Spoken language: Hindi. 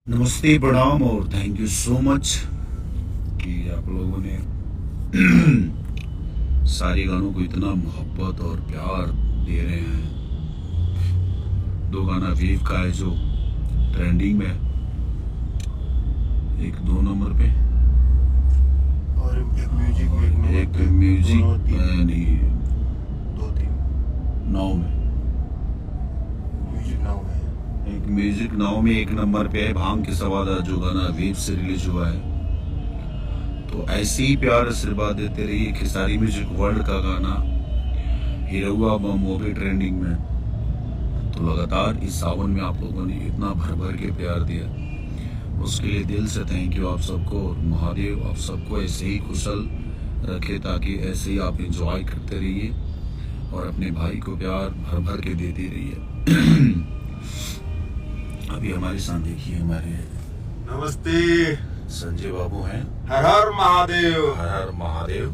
नमस्ते, प्रणाम और थैंक यू सो मच कि आप लोगों ने सारे गानों को इतना मोहब्बत और प्यार दे रहे हैं। दो गाना वेव का है जो ट्रेंडिंग में है, एक 2 नंबर पे और एक म्यूजिक में नहीं, 2-3 नाव में म्यूजिक नाउ है। एक म्यूजिक नाव में 1 नंबर पे है भांग के सवादा, जो गाना वेव से रिलीज हुआ है। तो ऐसे ही प्यार आशीर्वाद देते रहिए। खेसारी म्यूजिक वर्ल्ड का गाना हिरौआ बम वो भी ट्रेंडिंग में। तो लगातार इस सावन में आप लोगों ने इतना भर भर के प्यार दिया, उसके लिए दिल से थैंक यू आप सबको। और महादेव आप सबको ऐसे ही कुशल रखे, ताकि ऐसे ही आप एंजॉय करते रहिए और अपने भाई को प्यार भर भर के देते रहिए। अभी हमारे साथ देखिए, हमारे नमस्ते, संजय बाबू हैं। हर हर महादेव। हर हर महादेव।